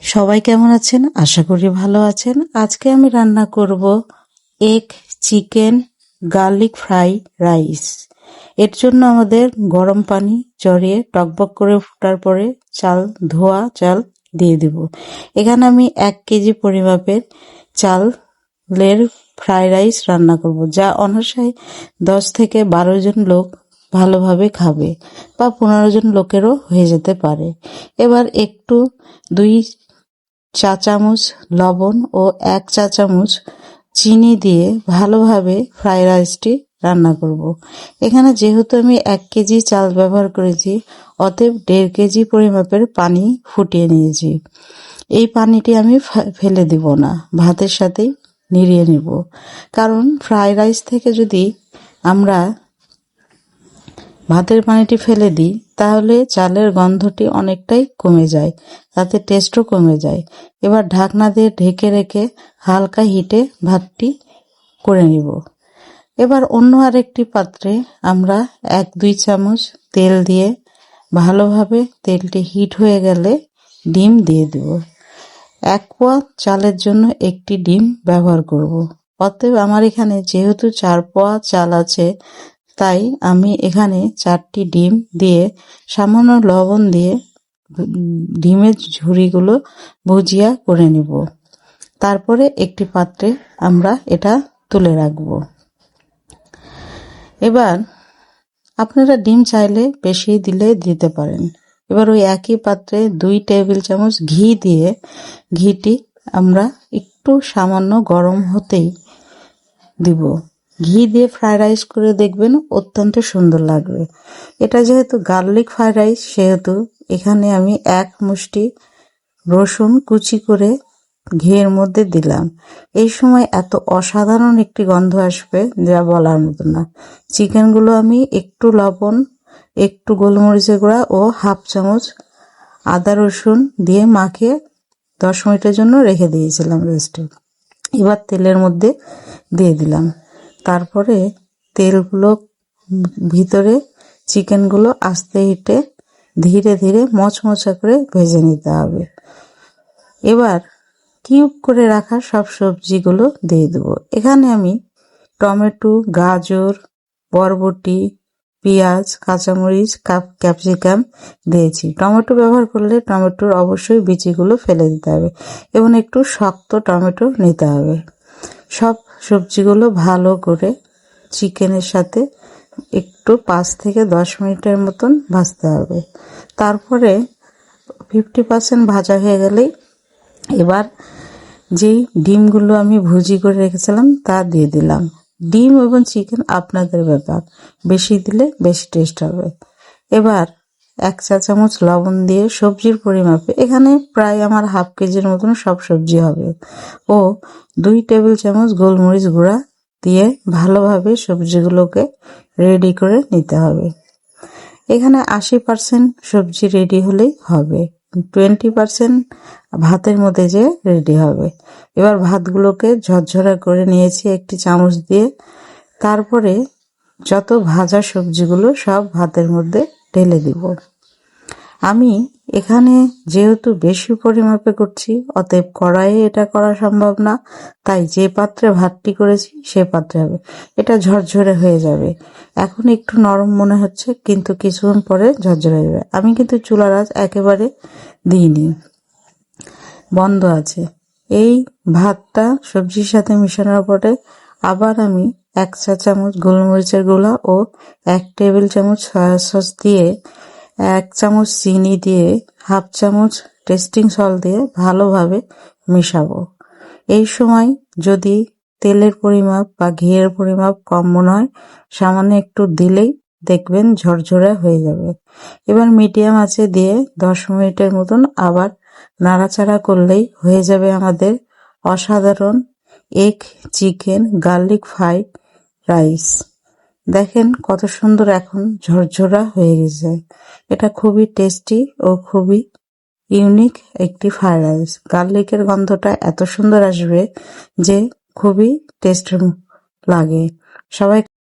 সবাই কেমন আছেন? আশা করি ভালো আছেন। আজকে আমি রান্না করব egg chicken garlic fry rice. এর জন্য আমাদের গরম পানি ঝরিয়ে টকবক করে ফোটার পরে ধোয়া চাল দিয়ে দিব। এখানে আমি 1 কেজি পরিমাপের চালের ফ্রাই রাইস রান্না করব, যা অনায়াসে 10 থেকে 12 জন লোক ভালোভাবে খাবে, বা 15 জন লোকেরও হয়ে যেতে পারে। এবার একটু 2 চা চামচ লবণ ও 1 চা চামচ চিনি দিয়ে ভালোভাবে ফ্রাই রাইসটি রান্না করব। এখানে যেহেতু আমি 1 কেজি চাল ব্যবহার করেছি, অতএব 1.5 কেজি পরিমাপের পানি ফুটিয়ে নিয়েছি। এই পানিটি আমি ফেলে দিব না, ভাতের সাথেই নিড়িয়ে নিব। কারণ ফ্রাই রাইস থেকে যদি আমরা ভাতের পানিটি ফেলে দিই তাহলে চালের গন্ধটি অনেকটাই কমে যায়, তাতে টেস্টও কমে যায়। এবার ঢাকনা দিয়ে ঢেকে রেখে হালকা হিটে ভাতটি করে নিব। এবার অন্য আরেকটি পাত্রে আমরা 1-2 চামচ তেল দিয়ে ভালোভাবে তেলটি হিট হয়ে গেলে ডিম দিয়ে দেব। 1 পোয়া চালের জন্য একটি ডিম ব্যবহার করব। অতএব আমার এখানে যেহেতু 4 পোয়া চাল আছে, তাই আমি এখানে 4টি ডিম দিয়ে সামান্য লবণ দিয়ে ডিমের ঝুড়িগুলো ভুজিয়া করে নিব। তারপরে একটি পাত্রে আমরা এটা তুলে রাখব। এবার আপনারা ডিম চাইলে বেশি দিতে পারেন। এবার ওই একই পাত্রে 2 টেবিল চামচ ঘি দিয়ে ঘিটি আমরা একটু সামান্য গরম হতেই দিব। ঘি দিয়ে ফ্রাইড রাইস করে দেখবেন অত্যন্ত সুন্দর লাগবে। এটা যেহেতু গার্লিক ফ্রাইড রাইস, সেহেতু এখানে আমি 1 মুষ্টি রসুন কুচি করে ঘিয়ের মধ্যে দিলাম। এই সময় এত অসাধারণ একটি গন্ধ আসবে যা বলার মতো না। চিকেনগুলো আমি একটু লবণ, একটু গোলমরিচের গুঁড়া ও 1/2 চামচ আদা রসুন দিয়ে মাখিয়ে 10 মিনিটের জন্য রেখে দিয়েছিলাম রেস্টে। এবার তেলের মধ্যে দিয়ে দিলাম। তারপরে তেলগুলো ভিতরে চিকেনগুলো আস্তে হিটে ধীরে ধীরে মচমচা করে ভেজে নিতে হবে। এবার কিউব করে রাখা সব সবজিগুলো দিয়ে দেবো। এখানে আমি টমেটো, গাজর, বরবটি, পেঁয়াজ, কাঁচামরিচ, ক্যাপসিকাম দিয়েছি। টমেটো ব্যবহার করলে টমেটোর অবশ্যই বিচিগুলো ফেলে দিতে হবে এবং একটু শক্ত টমেটো নিতে হবে। সব সবজিগুলো ভালো করে চিকেনের সাথে একটু 5 থেকে 10 মিনিটের মতন ভাজতে হবে। তারপরে 50% ভাজা হয়ে গেলেই এবার যেই ডিমগুলো আমি ভুজি করে রেখেছিলাম তা দিয়ে দিলাম। ডিম এবং চিকেন আপনাদের ব্যাপার, বেশি দিলে বেশি টেস্ট হবে। এবার 1 চা চামচ লবণ দিয়ে সবজির পরিমাপে, এখানে প্রায় আমার 1/2 কেজির মতন সব সবজি হবে, ও 2 টেবিল চামচ গোলমরিচ গুঁড়া দিয়ে ভালোভাবে সবজিগুলোকে রেডি করে নিতে হবে। এখানে 80% সবজি রেডি হলেই হবে, 20% ভাতের মধ্যে যে রেডি হবে। এবার ভাতগুলোকে ঝরঝরা করে নিয়েছি একটি চামচ দিয়ে। তারপরে যত ভাজা সবজিগুলো সব ভাতের মধ্যে ঢেলে দিব। আমি এখানে যেহেতু বেশি পরিমাপে করছি, অতএব কড়াইয়ে এটা করা সম্ভব না, তাই যে পাত্রে ভাতটি করেছি সে পাত্রে হবে। এটা ঝরঝরে হয়ে যাবে। এখন একটু নরম মনে হচ্ছে, কিন্তু কিছুক্ষণ পরে ঝরঝরে হয়ে যাবে। আমি কিন্তু চুলার আঁচ একেবারে দিইনি, বন্ধ আছে। এই ভাতটা সবজির সাথে মিশানোর পরে আবার আমি 1 চা চামচ গোলমরিচের গুঁড়া ও 1 টেবিল চামচ সয়া সস দিয়ে, 1 চামচ চিনি দিয়ে, 1/2 চামচ টেস্টিং সল্ট দিয়ে ভালোভাবে মিশাবো। এই সময় যদি তেলের পরিমাপ বা ঘিয়ের পরিমাপ কম মনে হয়, সামান্য একটু দিলেই দেখবেন ঝরঝরে হয়ে যাবে। এবার মিডিয়াম আঁচে দিয়ে 10 মিনিটের মতন আবার নাড়াচাড়া করলেই হয়ে যাবে আমাদের অসাধারণ egg chicken garlic fried rice. দেখেন কত সুন্দর এখন ঝরঝরা হয়ে গেছে। এটা খুবই টেস্টি ও খুবই ইউনিক একটি ফ্রাইড রাইস। গার্লিকের গন্ধটা এত সুন্দর আসবে যে খুবই টেস্টি লাগে। সবাই